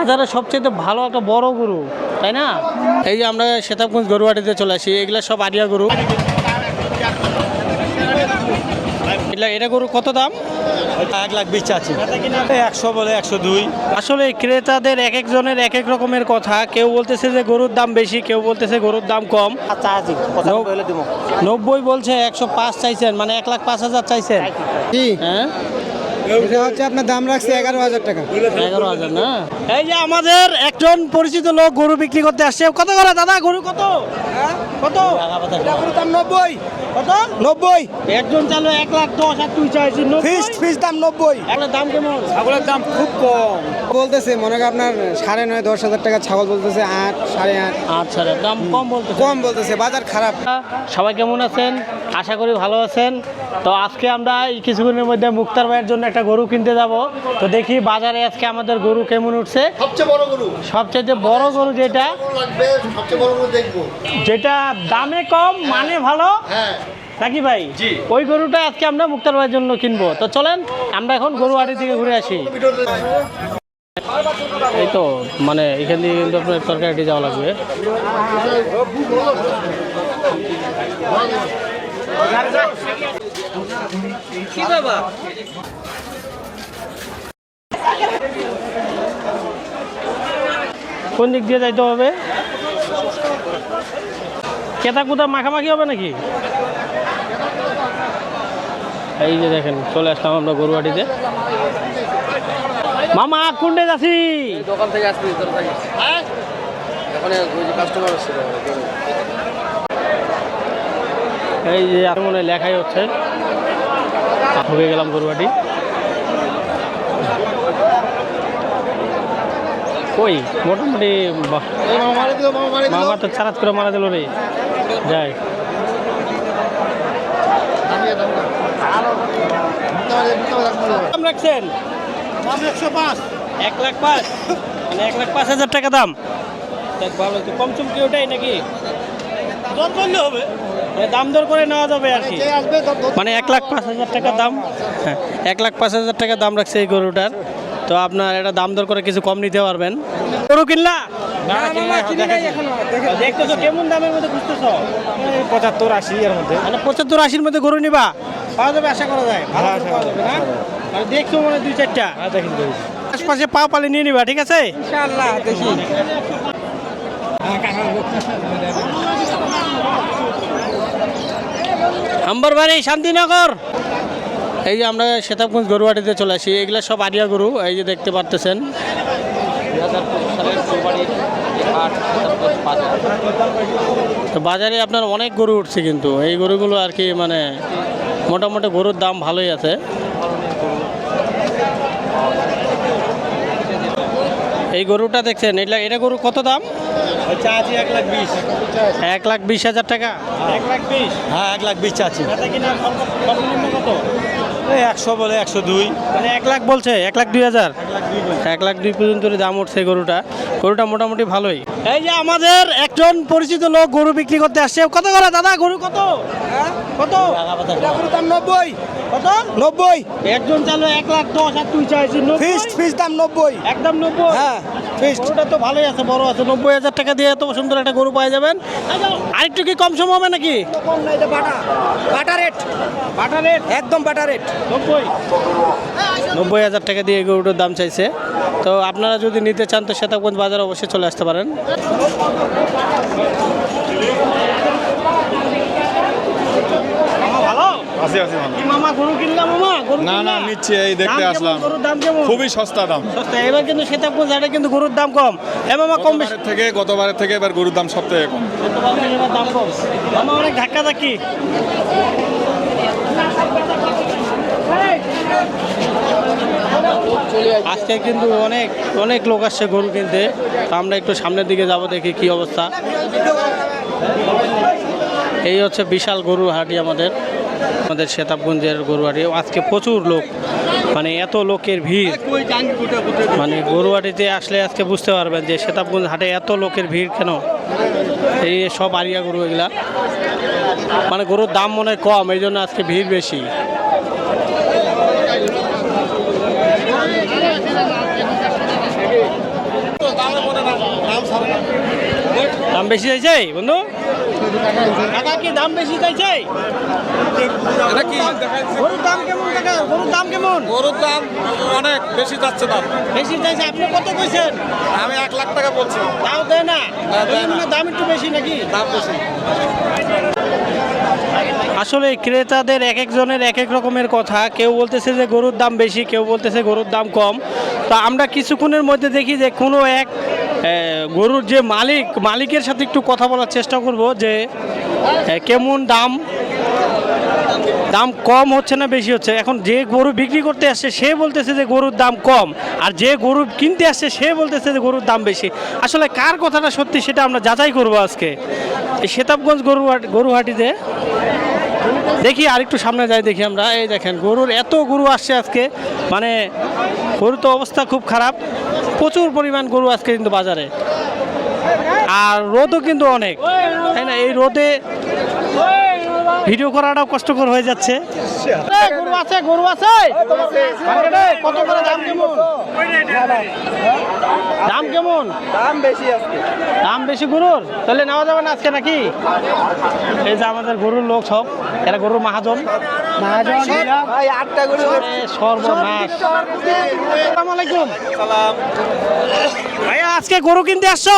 বাজারে সবচেয়ে ভালো একটা বড় গরু, তাই না? এই যে আমরা সেতাবগঞ্জ গরুহাটিতে চলে আসি, এগুলা সব আড়িয়া গরু। এটা গরু কত দাম? 1,20,000 চাচ্ছি। 100 বলে 102। আসলে ক্রেতাদের এক একজনের এক এক রকমের কথা। কেউ বলতেছে যে গরুর দাম বেশি, কেউ বলতেছে গরুর দাম কম। 90 বলছে, 105 চাইছেন, মানে 1,05,000 চাইছেন। হ্যাঁ, এটা হচ্ছে আপনার দাম রাখছে 11,000 টাকা। 11,000 না? এই যে আমাদের একজন পরিচিত লোক গরু বিক্রি করতে আসছে। কত করে দাদা গরু কত? কত? গরুর দাম 90। কত? 90। একজন চালো 1,10,000 আর তুই চাইছিস 90। ফিক্সড দাম 90। এগুলোর দাম কেমন? ছাগলের দাম খুব কম বলতেছে, মনে করেন আপনার 9.5 10,000 টাকা ছাগল বলতেছে, 8 8.5। আচ্ছা, দাম কম বলতেছে। কম বলতেছে, বাজার খারাপ। সবাই কেমন আছেন? আশা করি ভালো আছেন। তো আজকে আমরা এই কিছুক্ষণের মধ্যে মুক্তার ভাইয়ের জন্য একটা গরু কিনতে যাব। তো দেখি বাজারে আজকে আমাদের গরু কেমন উঠছে। সবচেয়ে বড় গরু, সবচেয়ে বড় গরু যেটা, লাগবে সবচেয়ে বড় গরু দেখবো। যেটা দামে কম মানে ভালো, হ্যাঁ নাকি ভাই? ওই গরুটা আজকে আমরা মুক্তার ভাইয়ের জন্য কিনবো। তো চলেন আমরা এখন গরুহাটি থেকে ঘুরে আসি। এই তো মানে এখান থেকে কিন্তু আপনার তরকারিটি যাওয়া লাগবে। কোন দিক দিয়ে যাইতে হবে? কেতা কুতা মাখামাখি হবে নাকি? এই যে দেখেন চলে আসলাম আমরা গরুহাটিতে। মামা কোনটা যাচ্ছি? দোকান থেকে আসবি ওখানে কাস্টমার আসছে। এই যে আর মনে হয় লেখাই হচ্ছে। ঢুকে গেলাম গরুহাটি। কই মোটামুটি মামা তো চারাত করে মারা দিল রে। যাই দাম রাখছেন? 105। 1,05,000 মানে 1,05,000 টাকা দাম। দেখ ভালো তো, কম চুম কি ওটাই নাকি? দর করলে হবে, দাম দর করে নেওয়া যাবে আর কি। মানে 1,05,000 টাকা দাম। হ্যাঁ, 1,05,000 টাকা দাম রাখছে এই গরুটার। তো আপনার এটা দাম দর করে কিছু কম নিতে পারবেন। গরু কিনলা? দেখতেছো কেমন দামের মধ্যে খুঁজতেছো? 75-80 এর মধ্যে। মানে 75-80-র মধ্যে গরু নিবা? পাওয়া যাবে, আশা করা যায়। ভালো করে পাওয়া যাবে না? মানে দেখছো মনে 2-4টা আশপাশে পা পালে নিয়ে নিবা, ঠিক আছে? ইনশাআল্লাহ দেখি। আম্বরবাড়ি শান্তিনগর। এই যে আমরা সেতাবগঞ্জ গরুহাটিতে চলে আসি, এগুলা সব আড়িয়া গরু। এই যে দেখতে পারতেছেন। 2025 সালের ফেব্রুয়ারির হাট তো বাজারে আপনার অনেক গরু উঠছে, কিন্তু এই গরুগুলো আর কি মানে মোটামুটি গরুর দাম ভালোই আছে। এই গরুটা দেখছেন, এটা গরু কত দাম? 1,20,000। 1,20,000 টাকা। 1,20,000? হ্যাঁ 1,20,000 চাচ্ছি। কত? 100 বলে 102। মানে 1,00,000 বলছে, 1,02,000। 1,02,000 পর্যন্ত দাম উঠছে গরুটা। গরুটা মোটামুটি ভালোই। এই যে আমাদের একজন পরিচিত লোক গরু বিক্রি করতে আসছে। কত করে দাদা গরু কত? কত? গরুর দাম 90। কত? 90। একজন চালো 1,10,000 আর তুই চাইছিস 90। ফিক্সড দাম 90। একদম 90। হ্যাঁ ফিক্সড। গরুটা তো ভালোই আছে, বড় আছে। 90,000 টাকা দিয়ে এত সুন্দর একটা গরু পাওয়া যাবেন। আরেকটু কি কম সম হবে নাকি? কম না, এটা বাটা রেট। বাটা রেট একদম বাটা রেট। 90,000 টাকা দিয়ে এই গরুটার দাম চাইছে। তো আপনারা যদি নিতে চান তো সেতাবগঞ্জ বাজারে অবশ্যই চলে আসতে পারেন। আছি আছি মামা। মামা গরু কিনলাম মামা? গরু না না কিনলা? নিচ্ছি, এই দেখতে দাম কেমন? আসলাম। গরুর দাম কেমন? খুবই সস্তা দাম। সস্তা। এবার কিন্তু সেতাবগঞ্জ হাটে কিন্তু গরুর দাম কম। মামা কম বেশি গতবারের থেকে এবার গরুর দাম সব থেকে কম। এবার দাম কম। মামা অনেক ধাক্কা ধাক্কি। আজকে কিন্তু অনেক অনেক লোক আসছে গরু কিনতে। তো আমরা একটু সামনের দিকে যাব, দেখি কি অবস্থা। এই হচ্ছে বিশাল গরু হাটি আমাদের সেতাবগঞ্জের গরুহাটি। আজকে প্রচুর লোক, মানে এত লোকের ভিড়। মানে গরুহাটিতে আসলে আজকে বুঝতে পারবেন যে সেতাবগঞ্জ হাটে এত লোকের ভিড় কেন। এই সব আড়িয়া গরু এগুলা, মানে গরুর দাম মনে হয় কম, এই জন্য আজকে ভিড় বেশি। দাম বেশি চাইছে বন্ধু? কাকা কি দাম বেশি চাইছে? এটা কি গরুর দাম কেমন কাকা? গরুর দাম কেমন? গরুর দাম অনেক বেশি যাচ্ছে দাম। বেশি চাইছে। আপনি কত কইছেন? আমি 1 লাখ টাকা বলছি। তাও দেয় না? দেয় না। দাম একটু বেশি নাকি? দাম বেশি। আসলে ক্রেতাদের এক একজনের এক এক রকমের কথা। কেউ বলতেছে যে গরুর দাম বেশি, কেউ বলতেছে গরুর দাম কম। তো আমরা কিছুক্ষণের মধ্যে দেখি যে কোনো এক গরুর যে মালিকের সাথে একটু কথা বলার চেষ্টা করব যে কেমন দাম কম হচ্ছে না বেশি হচ্ছে। এখন যে গরু বিক্রি করতে আসছে সে বলতেছে যে গরুর দাম কম, আর যে গরু কিনতে আসছে সে বলতেছে যে গরুর দাম বেশি। আসলে কার কথাটা সত্যি সেটা আমরা যাচাই করব আজকে এই সেতাবগঞ্জ গরুহাটিতে। দেখি আর একটু সামনে যাই, দেখি আমরা। এই দেখেন গরুর এত গরু আসছে আজকে, মানে গরুর তো অবস্থা খুব খারাপ। প্রচুর পরিমাণ গরু আজকে কিন্তু বাজারে, আর রোদও কিন্তু অনেক, তাই না? এই রোদে ভিডিও করাটাও কষ্টকর হয়ে যাচ্ছে। গরু আছে, গরু আছে মার্কেটে? কত করে দাম কেমন? দাম কেমন? দাম বেশি আজকে। দাম বেশি গরুর? তাহলে নেওয়া যাবে না আজকে নাকি? এই যে আমাদের গরুর লোক সব, এরা গরুর মাহাজন। ভাই 8টা গরু সর্বনাশ। আসসালামু আলাইকুম। ভাইয়া আজকে গরু কিনতে আসছো?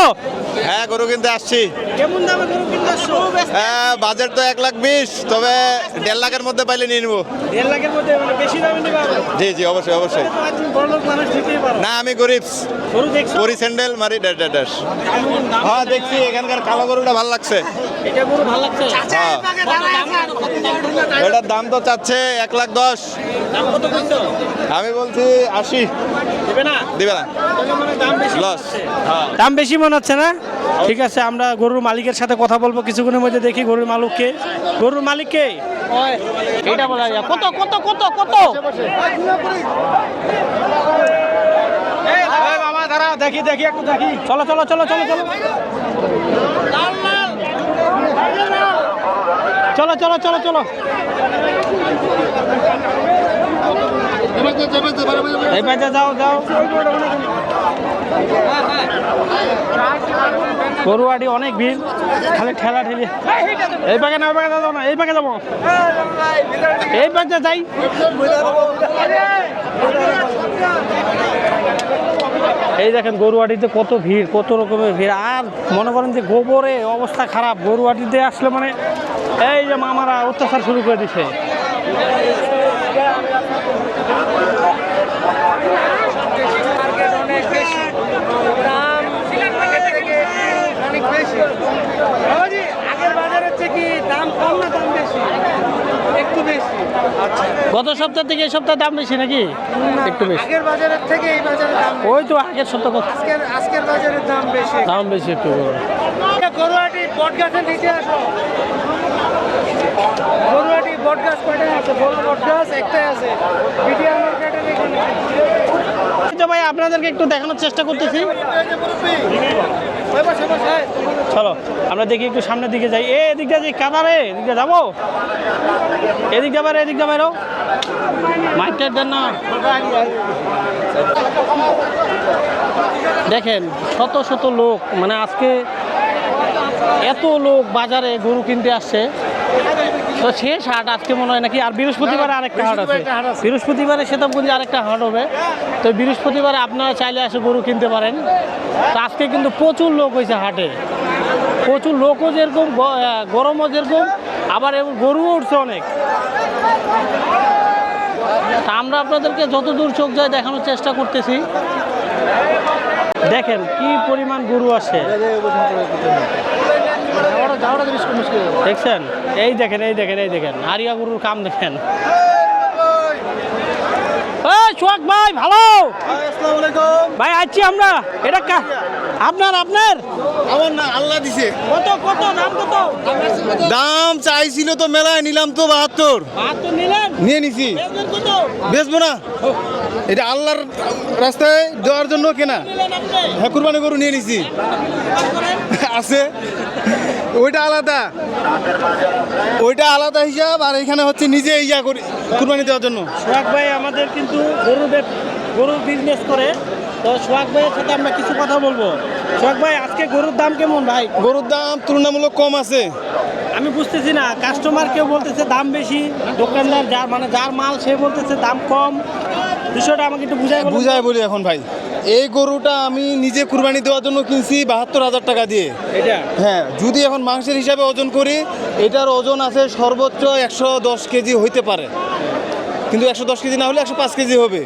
হ্যাঁ, গরু কিনতে আসছি। কেমন দামে গরু কিনতে আসছো? হ্যাঁ, বাজেট তো 1,20,000, তবে 1.5 লাখের মধ্যে পাইলে নিয়ে নিবো। 1.5 লাখের মধ্যে? মানে বেশি দামে নিবা? জি জি, অবশ্যই অবশ্যই। বড়লোক মানুষ দিতেই পারো। না, আমি গরিব। গরু দেখছো? গরি স্যান্ডেল মারি ড্যাশ। হ্যাঁ, দেখছি এখানকার কালো গরুটা ভালো লাগছে। এটা গরু ভালো লাগছে? হ্যাঁ, এটার দাম তো চাচ্ছে 1,10,000। দাম কত কইছো? আমি বলছি 80। দিবে না? দিবে না, তাহলে মানে দাম বেশি লস। হচ্ছে। দাম বেশি মনে হচ্ছে না? ঠিক আছে, আমরা গরুর মালিকের সাথে কথা বলবো কিছুক্ষণের মধ্যে। দেখি গরুর মালিককে। গরুর মালিককে এটা বলা যায়। কত কত কত কত? মামা দাঁড়া, দেখি দেখি একটু দেখি। চলো চলো চলো চলো চলো চলো চলো চলো চলো। এই পাশে যাও যাও। গরুয়াটি অনেক ভিড়, খালি ঠেলা ঠেলি। এই পাকে না, ওই পাকে যাবো না, এই পাকে যাবো, এই পাকে যাই। এই দেখেন গরুয়াটিতে কত ভিড়, কত রকমের ভিড়। আর মনে করেন যে গোবরে অবস্থা খারাপ। গরুয়াটিতে আসলে মানে এই যে মামারা অত্যাচার শুরু করে দিছে। গত সপ্তাহ থেকে এই সপ্তাহে দাম বেশি নাকি? একটু বেশি। আগের বাজারের থেকে এই বাজারের দাম ওই তো আগের সপ্তাহ আজকের বাজারের দাম বেশি। দাম বেশি একটু। গরুয়াটি বটগাছের নিচে আসো। গরুয়াটি বটগাছ কয়টা আছে? বড় বটগাছ একটাই আছে। বিডিআর মার্কেটের এখানে। ভাই আপনাদেরকে একটু দেখানোর চেষ্টা করতেছি। চলো আমরা দেখি একটু সামনের দিকে যাই। এদিকটা যে কাদারে, এদিকটা যাবো, এদিক যাবার, এদিক যাবারও মাইকটার দেন না। দেখেন শত শত লোক, মানে আজকে এত লোক বাজারে গরু কিনতে আসছে। তো শেষ হাট আজকে মনে হয় নাকি। আর বৃহস্পতিবারে আরেকটা হাট আছে। বৃহস্পতিবারে সেতাবগঞ্জে আরেকটা হাট হবে। তো বৃহস্পতিবারে আপনারা চাইলে এসে গরু কিনতে পারেন। তো আজকে কিন্তু প্রচুর লোক হয়েছে হাটে, প্রচুর লোকও যেরকম, গরমও যেরকম, আবার গরুও উঠছে অনেক। তা আমরা আপনাদেরকে যতদূর চোখ যায় দেখানোর চেষ্টা করতেছি। দেখেন কি পরিমাণ গরু আসে, দেখছেন? এই দেখেন এই দেখেন এই দেখেন আরিয়া গরুর কাম দেখেন। সোহাগ ভাই ভালো ভাই, আছি আমরা। এটা আপনার আপনার আমার না, আল্লাহ দিছে। কত কত দাম? কত দাম চাইছিল তো মেলায়, নিলাম তো 72। নিলেন? নিয়ে নিছি। কত বেচবো না, এটা আল্লাহর রাস্তায় দেওয়ার জন্য কেনা। নিলেন আপনি? হ্যাঁ, কুরবানি গরু নিয়ে নিছি। আছে ওইটা আলাদা, ওইটা আলাদা হিসাব। আর এখানে হচ্ছে নিজে ইয়া করি কুরবানি দেওয়ার জন্য। সোহাগ ভাই আমাদের কিন্তু গরু বিজনেস করে। তো সোহাগ ভাইয়ের সাথে আমরা কিছু কথা বলবো। সোহাগ ভাই আজকে গরুর দাম কেমন ভাই? গরুর দাম তুলনামূলক কম আছে। আমি বুঝতেছি না, কাস্টমার কেউ বলতেছে দাম বেশি, দোকানদার যার মাল সে বলতেছে দাম কম। বিষয়টা আমাকে একটু বুঝায় বলি এখন ভাই, এই গরুটা আমি নিজে কুরবানি দেওয়ার জন্য কিনছি 72,000 টাকা দিয়ে। এটা হ্যাঁ, যদি এখন মাংসের হিসাবে ওজন করি, এটার ওজন আছে সর্বোচ্চ 110 কেজি হইতে পারে, কিন্তু 110 কেজি না হলে 105 কেজি হবে।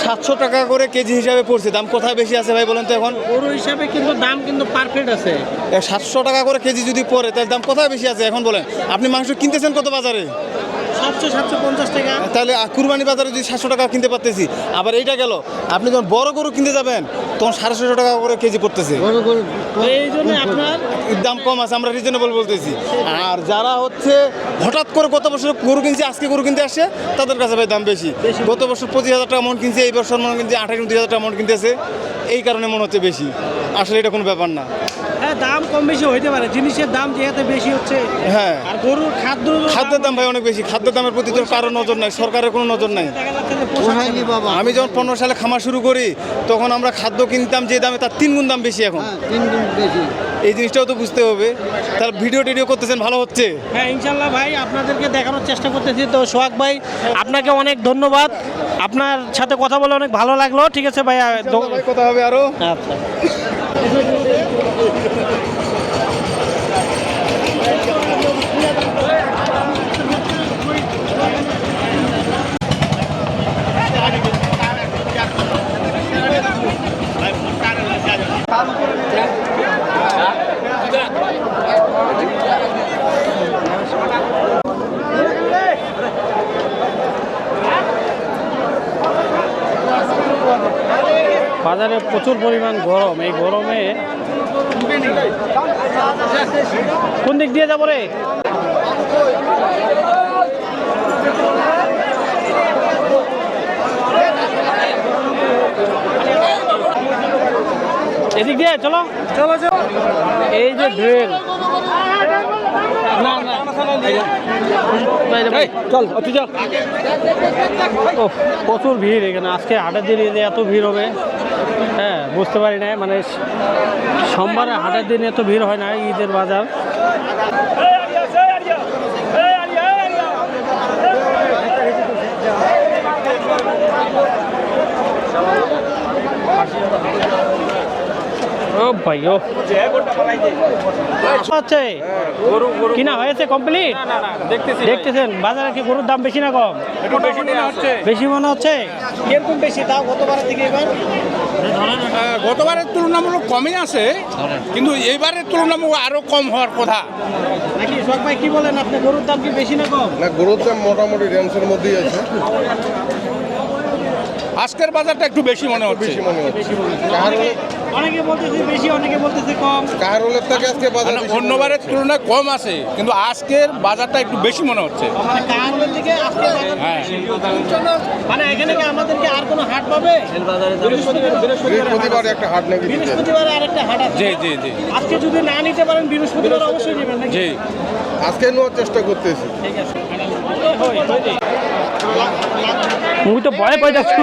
700 টাকা করে কেজি হিসাবে পড়ছে। দাম কোথায় বেশি আছে ভাই বলেন তো? এখন গরু হিসাবে কিন্তু দাম কিন্তু পারফেক্ট আছে। 700 টাকা করে কেজি যদি পড়ে, তাহলে দাম কোথায় বেশি আছে এখন বলেন? আপনি মাংস কিনতেছেন কত বাজারে? 750 টাকা। তাহলে কুরবানি বাজারে যদি 700 টাকা কিনতে পারতেছি, আবার এইটা গেল, আপনি যখন বড় গরু কিনতে যাবেন তখন 650 টাকা করে কেজি পড়তেছে। এই জন্য আপনার দাম কম আছে, আমরা রিজনেবল বলতেছি। আর যারা হচ্ছে হঠাৎ করে গত বছর গরু কিনছে, আজকে গরু কিনতে আসছে, তাদের কাছে ভাই দাম বেশি। গত বছর 25,000 টাকা মন কিনছে, এই বছর মনে কিনছে 28-29,000 টাকা মন কিনতেছে, এই কারণে মনে হচ্ছে বেশি। আসলে এটা কোনো ব্যাপার না। হ্যাঁ, দাম কম বেশি হইতে পারে, জিনিসের দাম যেহেতু বেশি হচ্ছে। হ্যাঁ, আর গরুর খাদ্যের দাম ভাই অনেক বেশি। খাদ্যের দামের প্রতি তো কারো নজর নাই, সরকারের কোনো নজর নাই। দেখা যাচ্ছে যে পোষায়নি বাবা। আমি যখন 15 সালে খামার শুরু করি, তখন আমরা খাদ্য কিনতাম যে দামে, তার 3 গুণ দাম বেশি এখন। 3 গুণ বেশি। এই জিনিসটাও তো বুঝতে হবে। তার ভিডিও টিডিও করতেছেন, ভালো হচ্ছে। হ্যাঁ, ইনশাল্লাহ ভাই, আপনাদেরকে দেখানোর চেষ্টা করতেছি। তো সোহাগ ভাই, আপনাকে অনেক ধন্যবাদ, আপনার সাথে কথা বলে অনেক ভালো লাগলো। ঠিক আছে ভাই, ভাই কথা হবে আরো। আচ্ছা। বাজারে প্রচুর পরিমাণ গরম। এই গরমে কোন দিক দিয়ে যাবো রে? এদিক দিয়ে চলো চলো চলো। এই যে ড্রেল, না না চল তুই চল। ও, প্রচুর ভিড় এখানে আজকে হাটের দিনে যে এত ভিড় হবে, হ্যাঁ বুঝতে পারি না। মানে সোমবারে হাটের দিন এত ভিড় হয় না, ঈদের বাজার। ও ভাই, ও হচ্ছে কিনা হয়েছে কমপ্লিট? দেখতেছেন বাজারে কি গরুর দাম বেশি না কম? বেশি মনে হচ্ছে। কিরকম বেশি তাও গতবারের দিকে? এবার গতবারের তুলনামূলক কমই আছে, কিন্তু এইবারের তুলনামূলক আরো কম হওয়ার কথা নাকি? সোহাগ ভাই কি বলেন আপনি, গরুর দাম কি বেশি না কম? না, গরুর দাম মোটামুটি রেঞ্জের মধ্যেই আছে। আজকের বাজারটা একটু বেশি মনে হচ্ছে। অনেকে বলতেছে বেশি, অনেকে বলতেছে কম। কাহারোলের থেকে আজকে বাজার মানে অন্যবারের তুলনায় কম আছে, কিন্তু আজকের বাজারটা একটু বেশি মনে হচ্ছে। মানে কাহারোলের দিকে আজকে বাজার হ্যাঁ। বেশি। মানে এখানে কি আমাদেরকে আর কোনো হাট পাবে? বৃহস্পতিবার একটা হাট নাকি? বৃহস্পতিবারে আরেকটা হাট আছে। জি জি জি আজকে যদি না নিতে পারেন বৃহস্পতিবার অবশ্যই নেবেন নাকি? জি। আজকে নেওয়ার চেষ্টা করতেছি। ঠিক আছে। মুই তো ভয় পাই যাচ্ছি।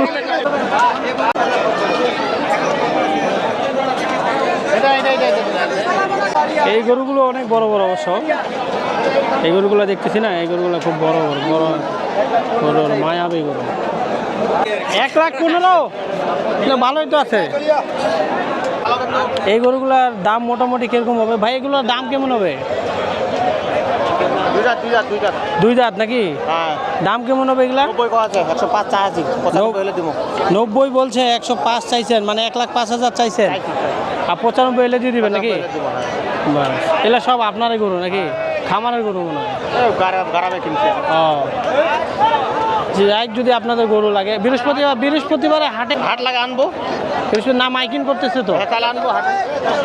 এই গরুগুলো অনেক বড় বড় অবশ্য। এই গরুগুলো দেখতেছি না, এই গরুগুলো খুব বড় বড় বড় গরুর মায়াবী গরু। 1,15,000 ভালোই তো আছে। এই গরুগুলার দাম মোটামুটি কিরকম হবে ভাই? এগুলোর দাম কেমন হবে? দুই দাঁত নাকি? দাম কেমন হবে এগুলা? 90 বলছে, 105 চাইছেন, মানে 1,05,000 চাইছেন। আর 95 এলে দিয়ে দিবেন নাকি? এগুলা সব আপনারই গরু নাকি? খামারের গরু মনে হয়। ও, যাই, যদি আপনাদের গরু লাগে বৃহস্পতিবারে হাট লাগে আনবো। বৃহস্পতি না মাইকিং করতেছে তো, তাহলে আনবো হাটে।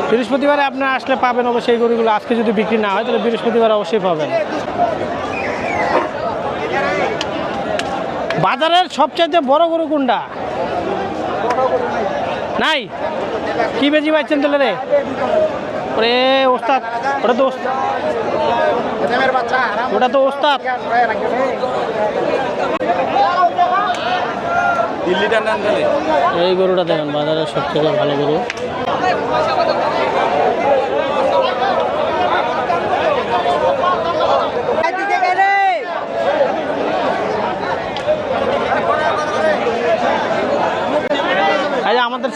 বৃহস্পতিবারে আপনি আসলে পাবেন অবশ্যই গরুগুলো। আজকে যদি বিক্রি না হয় তাহলে বৃহস্পতিবারে অবশ্যই পাবেন। বাজারের সবচেয়ে বড় গরু কোনটা? নাই কি বেশি পাচ্ছেন তাহলে রে? ওরে ওস্তাদ, ওটা তো ওস্তাদ। এই গরুটা দেখেন বাজারের সবথেকে ভালো গরু।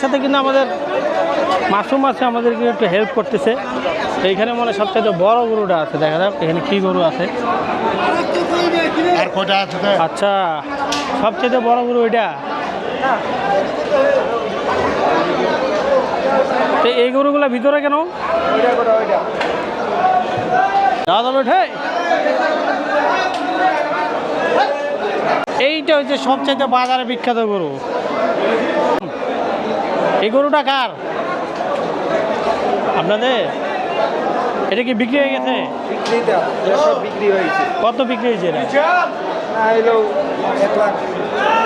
সাথে কিন্তু আমাদের মাসুম আছে, আমাদেরকে একটু হেল্প করতেছে। এইখানে মনে হয় সবচেয়ে বড় গরুটা আছে, দেখা যাক এখানে কি গরু আছে। আচ্ছা, সবচেয়ে বড় গরু এটা। তো এই গরুগুলো ভিতরে কেন যাওয়া যাবে? এইটা হচ্ছে সবচেয়ে বাজারে বিখ্যাত গরু। এই গরুটা কার? আপনাদের? এটা কি বিক্রি হয়ে গেছে? বিক্রি হয়েছে। কত বিক্রি হয়েছে এটা? 1 লাখ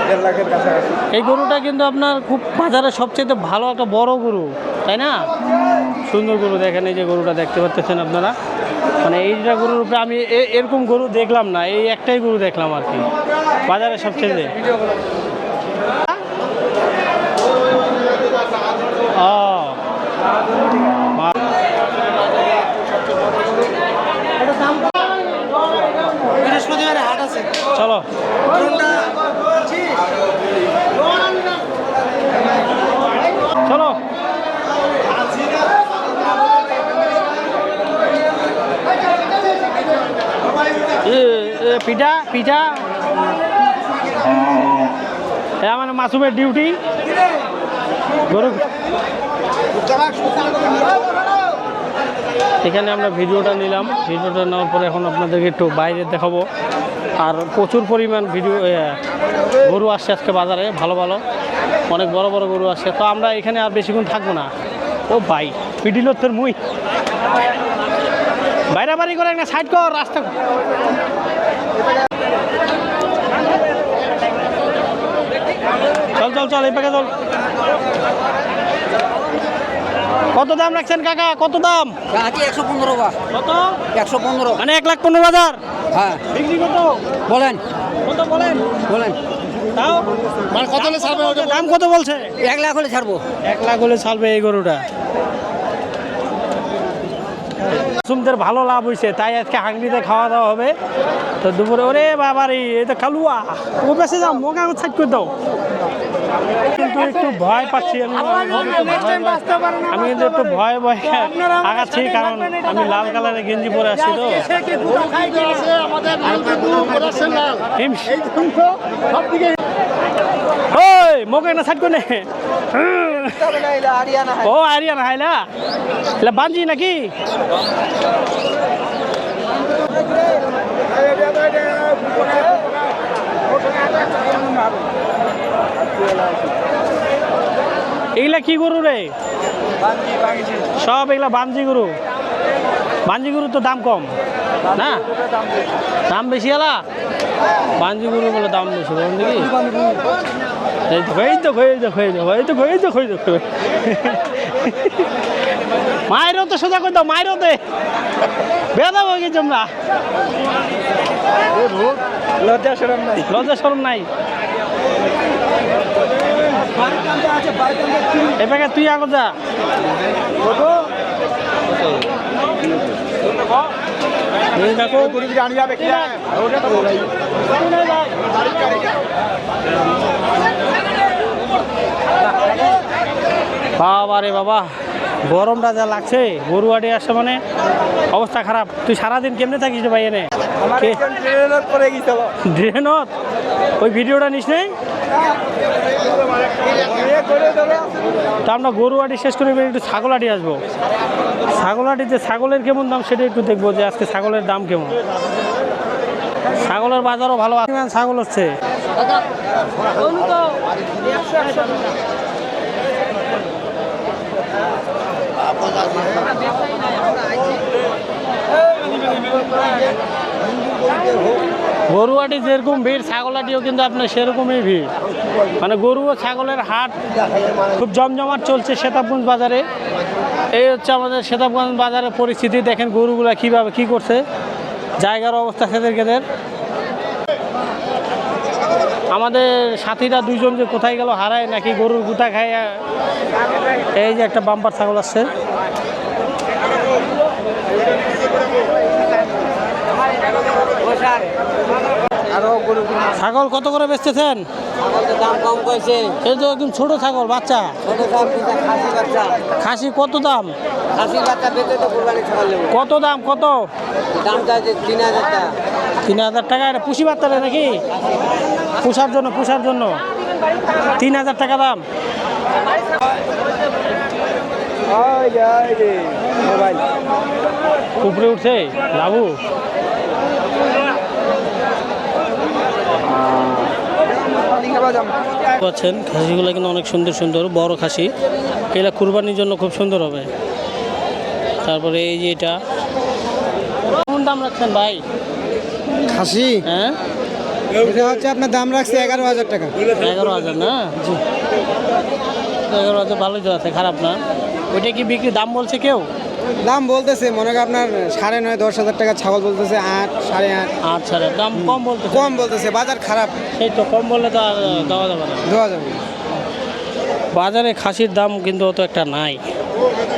1.5 লাখের কাছাকাছি। এই গরুটা কিন্তু আপনার খুব বাজারে সবচেয়ে ভালো একটা বড় গরু, তাই না? সুন্দর গরু। দেখেন এই যে গরুটা দেখতে পাচ্ছেন আপনারা, মানে এইটা গরুর উপরে আমি এরকম গরু দেখলাম না, এই একটাই গরু দেখলাম আর কি বাজারে সবচেয়ে। বৃহস্পতিবারে হাট আছে। চলো চলো। পিঠা পিঠা মানে মাসুমের ডিউটি গরু। এখানে আমরা ভিডিওটা নিলাম, ভিডিওটা নেওয়ার পরে এখন আপনাদেরকে একটু বাইরে দেখাবো। আর প্রচুর পরিমাণ গরু আসছে আজকে বাজারে, ভালো ভালো অনেক বড় বড় গরু আসছে। তো আমরা এখানে আর বেশিক্ষণ থাকবো না। ও ভাই পিডিল তোর মুই বাইরে বাড়ি করে একটা সাইড কর রাস্তা। চল চল চল এই পাকে চল। কত দাম রাখছেন কাকা? কত দাম? 115 বা কত? 115 মানে 1,15,000। হ্যাঁ বিক্রি কত বলেন কত বলেন বলেন। তাও মানে কত হলে ছাড়বে? দাম কত বলছে? 1 লাখ হলে ছাড়বো। 1 লাখ হলে ছাড়বে এই গরুটা। মাসুমদের ভালো লাভ হয়েছে, তাই আজকে হাঙ্গিতে খাওয়া দাওয়া হবে। তো দুপুরে ওরে বাবারে এই তো কালুয়া ও বেঁচে যাও, মোকে আমি সাইড করে দাও। কিন্তু একটু ভয় পাচ্ছি আমি, আমি কিন্তু একটু ভয় আগাচ্ছি, কারণ আমি লাল কালারের গেঞ্জি পরে আসছি। তো ওই মোকে না সাইড করে ও আরিয়ানা হাইলা এলা বাঞ্জি নাকি? এগুলা কি গরু রে? সব এগুলা বাঞ্জি গরু। বাঞ্জি গরু তো দাম কম না, দাম বেশি এলা। বাঞ্জি গরু বলে দাম বেশি বলুন দেখি। এই তো এই তো এই তো এই তো এই তো এই তো মায়েরও তো সোজা করে দাও, মায়েরও দে বেদা হয়ে গেছি আমরা। লজ্জা শরম নাই, লজ্জা শরম নাই। এবারে তুই আগে যা। বাবা রে বাবা, গরমটা যা লাগছে, গরু আড়ে আসছে মানে অবস্থা খারাপ। তুই সারাদিন কেমনে থাকিস রে ভাই? এনে ড্রেনত ওই ভিডিওটা নিস নেই? তা আমরা গরু আড়ি শেষ করে একটু ছাগল আড়ি আসবো। ছাগল আড়িতে ছাগলের কেমন দাম সেটা একটু দেখবো, যে আজকে ছাগলের দাম কেমন। ছাগলের বাজারও ভালো ছাগল হচ্ছে। গরুয়াটি যেরকম ভিড়, ছাগলাটিও কিন্তু আপনার সেরকমই ভিড়। মানে গরু ও ছাগলের হাট খুব জমজমাট চলছে সেতাবগঞ্জ বাজারে। এই হচ্ছে আমাদের সেতাবগঞ্জ বাজারের পরিস্থিতি। দেখেন গরুগুলা কীভাবে কী করছে, জায়গার অবস্থা খেদের খেদের। আমাদের সাথীরা দুইজন যে কোথায় গেল হারায় নাকি গরুর গুতা খায়। এই যে একটা বাম্পার ছাগল আসছে। আরো গরু ছাগল কত করে বেচতেছেন? দাম কম করেছে। এই তো একদম ছোট ছাগল, বাচ্চা ছোট দাম খাসি বাচ্চা। খাসি কত দাম? খাসির বাচ্চা বেঁচে তো কুরবানি ছাগল নেবো। কত দাম কত? দাম চাইছে 3000 টাকা। 3000 টাকা। এটা পুষি বাচ্চা নাকি? পুষার জন্য 3000 টাকা দাম। উপরে উঠছে লাভু। পাচ্ছেন খাসিগুলো কিন্তু অনেক সুন্দর সুন্দর বড় খাসি, এগুলা কুরবানির জন্য খুব সুন্দর হবে। তারপরে এই যে এটা কোন দাম রাখছেন ভাই? খাসি হ্যাঁ, এটা হচ্ছে আপনার দাম রাখছে 11000 টাকা। 11,000 না? জি, 11,000 ভালোই তো আছে, খারাপ না। ওইটা কি বিক্রি দাম বলছে কেউ? দাম বলতেছে মনে করেন আপনার 9.5 10,000 টাকা ছাগল বলতেছে, 8 8.5 আচ্ছা, দাম কম বলতে কম বলতেছে। বাজার খারাপ, সেই তো কম বললে তো আর দেওয়া যাবে না। দেওয়া যাবে। বাজারে খাসির দাম কিন্তু অত একটা নাই।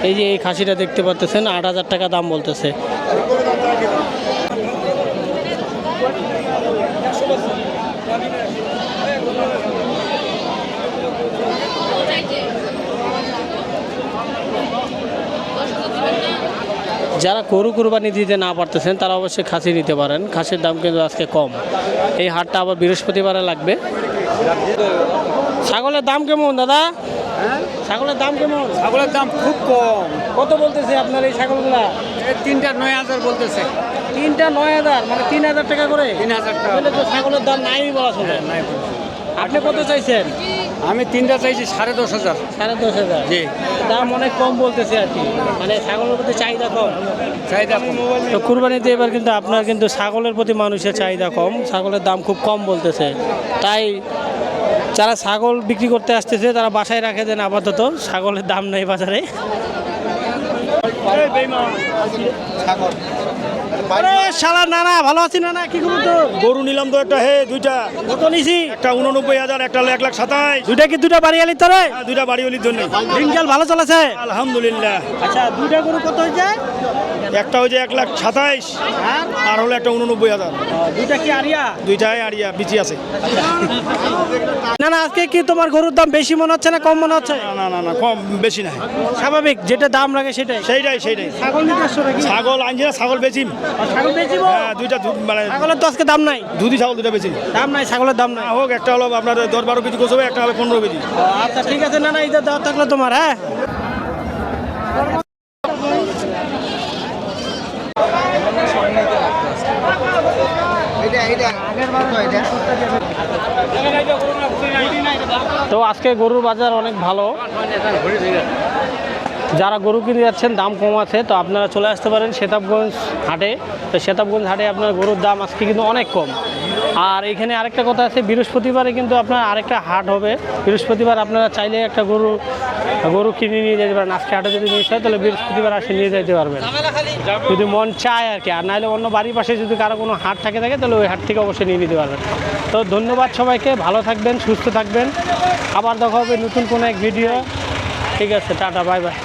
এই যে এই খাসিটা দেখতে পাচ্ছেন 8,000 টাকা দাম বলতেছে। যারা গরু কুরবানি দিতে না পারতেছেন তারা অবশ্যই খাসি নিতে পারেন। খাসির দাম কিন্তু আজকে কম। এই হাটটা আবার বৃহস্পতিবারে লাগবে। ছাগলের দাম কেমন দাদা? ছাগলের দাম কেমন? ছাগলের দাম খুব কম। কত বলতেছে আপনার এই ছাগলগুলা? তিনটা 9000 বলতেছে। তিনটা 9000, মানে 3000 টাকা করে। 3000 টাকা। তাহলে তো ছাগলের দাম নাই বলা চলে। আপনি কত চাইছেন? আমি তিনটা চাইছি 10,500। 10,500। জি। দাম অনেক কম বলতেছে আর কি, মানে ছাগলের প্রতি চাহিদা কম। চাহিদা কম। তো কুরবানিতে এবার কিন্তু আপনার কিন্তু ছাগলের প্রতি মানুষের চাহিদা কম, ছাগলের দাম খুব কম বলতেছে। তাই যারা ছাগল বিক্রি করতে আসতেছে তারা বাসায় রাখে দেন আপাতত, ছাগলের দাম নেই বাজারে। আরে শালা নানা, ভালো আছি নানা? কি খবর তোর? গরু নিলাম তো একটা, হে দুইটা, কত নিছি? একটা 89,000, একটা 1,27,000। দুইটা কি দুইটা বাড়ি আলি তোরে? দুইটা বাড়িওয়ালির জন্য। দিনকাল ভালো চলেছে? আলহামদুলিল্লাহ। আচ্ছা, দুইটা গরু কত হয়েছে? একটা হচ্ছে 1,27,000 আর আর হলো একটা 89,000। দুইটা কি আরিয়া? দুইটাই আড়িয়া বিচি আছে। না না, আজকে কি তোমার গরুর দাম বেশি মনে হচ্ছে না কম মনে হচ্ছে? না কম বেশি নাই, স্বাভাবিক, যেটা দাম লাগে সেটাই। সেইটাই। ছাগল নিতে আসছো নাকি? ছাগল আনছি না, ছাগল বেচিম। ছাগল বেচিব? হ্যাঁ, দুইটা মানে ছাগলের তো আজকে দাম নাই। দুধি ছাগল দুইটা বেচিম। দাম নাই, ছাগলের দাম নাই। হোক, একটা হলো আপনার 10-12 কেজি গোছ হবে, একটা হবে 15 কেজি। আচ্ছা ঠিক আছে, না না, ঈদের দাওয়াত থাকলো তোমার। হ্যাঁ, তো আজকে গরুর বাজার অনেক ভালো। যারা গরু কিনে যাচ্ছেন দাম কম আছে, তো আপনারা চলে আসতে পারেন সেতাবগঞ্জ হাটে। তো সেতাবগঞ্জ হাটে আপনার গরুর দাম আজকে কিন্তু অনেক কম। আর এখানে আরেকটা কথা আছে, বৃহস্পতিবারে কিন্তু আপনার আরেকটা হাট হবে। বৃহস্পতিবার আপনারা চাইলে একটা গরু কিনে নিয়ে যেতে পারেন। আজকে হাটে যদি মিস হয় তাহলে বৃহস্পতিবার আসে নিয়ে যেতে পারবেন, যদি মন চায় আর কি। আর নাহলে অন্য বাড়ির পাশে যদি কারো কোনো হাট থাকে তাহলে ওই হাট থেকে অবশ্যই নিয়ে নিতে পারবেন। তো ধন্যবাদ সবাইকে, ভালো থাকবেন, সুস্থ থাকবেন। আবার দেখা হবে নতুন কোনো এক ভিডিও। ঠিক আছে, টাটা, বাই বাই।